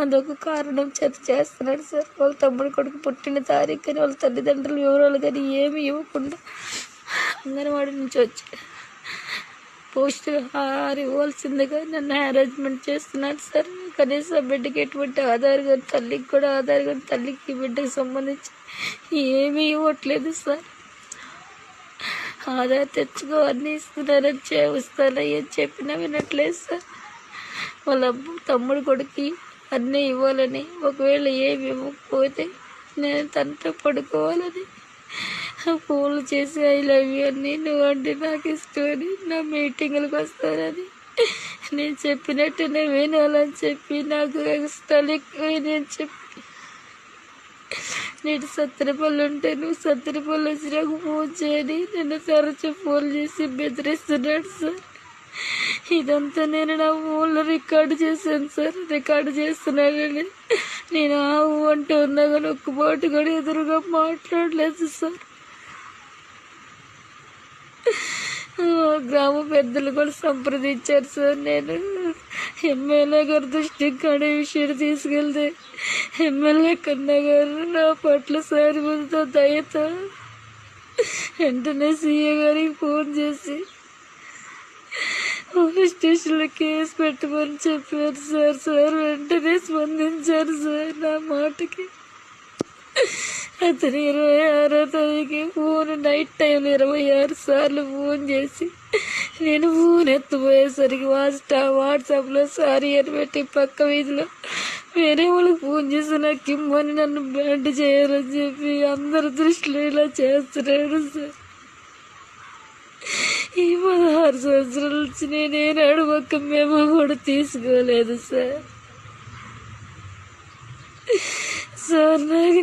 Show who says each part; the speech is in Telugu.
Speaker 1: అదొక కారణం చేత చేస్తున్నాడు సార్. వాళ్ళ తమ్ముడు కొడుకు పుట్టిన తారీఖు కానీ వాళ్ళ తల్లిదండ్రుల వివరాలు కానీ ఏమి ఇవ్వకుండా అంగన్వాడీ నుంచి వచ్చి పోస్ట్ ఇవ్వాల్సిందిగా నన్ను హెరాస్మెంట్ చేస్తున్నాడు సార్. కనీసం బిడ్డకి ఎటువంటి ఆధార్ కానీ తల్లికి కూడా ఆధార్ కానీ తల్లికి బిడ్డకి సంబంధించి ఏమీ ఇవ్వట్లేదు సార్. ఆధార్ తెచ్చుకో అన్నీ ఇస్తున్నారని ఇస్తానని చెప్పినా వినట్లేదు సార్. వాళ్ళ తమ్ముడు కొడుకు అన్నీ ఇవ్వాలని, ఒకవేళ ఏమి ఇవ్వకపోతే నేను తనతో పడుకోవాలని ఫోన్లు చేసి ఐ లవ్ యూ అని, నువ్వు అంటే నాకు ఇష్టం అని, నా మీటింగులకు వస్తానని, నేను చెప్పినట్టునే వినాలని చెప్పి నాకు ఇష్టాలు ఎక్కువ నేను చెప్పి నేను సత్తెనపల్లి ఉంటే నువ్వు సత్తెనపల్లి వచ్చి నాకు ఫోన్ చేయని నిన్ను తరచు ఫోన్ చేసి బెదిరిస్తున్నాడు సార్. ఇదంతా నేను నా ఫోన్లో రికార్డు చేశాను సార్. రికార్డు చేస్తున్నానని నేను ఆవు అంటూ ఉన్నా కానీ ఒక్క మాట కూడా ఎదురుగా మాట్లాడలేదు సార్. గ్రామ పెద్దలు కూడా సంప్రదించారు సార్. నేను ఎమ్మెల్యే గారి దృష్టికి కానీ విషయం తీసుకెళ్తే ఎమ్మెల్యే కన్నా గారు నా పట్ల సానుభూతితో దయతో వెంటనే సీఏ గారికి ఫోన్ చేసి పోలీస్ స్టేషన్లో కేసు పెట్టమని చెప్పారు సార్. సార్ వెంటనే స్పందించారు సార్ నా మాటకి. అతను 26వ తారీఖు ఫోన్ నైట్ టైంలో 26 సార్లు ఫోన్ చేసి నేను ఫోన్ ఎత్తుపోయేసరికి వాట్సాప్లో సారీ అని పెట్టి పక్క వీధిలో వేరే వాళ్ళకి ఫోన్ చేసి నాకు ఇమ్మని నన్ను బ్యాండ్ చేయాలని చెప్పి అందరి దృష్టిలో ఇలా చేస్తున్నాడు సార్. ఈ 16 సంవత్సరాల నుంచి నేనేనాడు ఒక్క మేము కూడా తీసుకోలేదు సార్. సార్ నాకు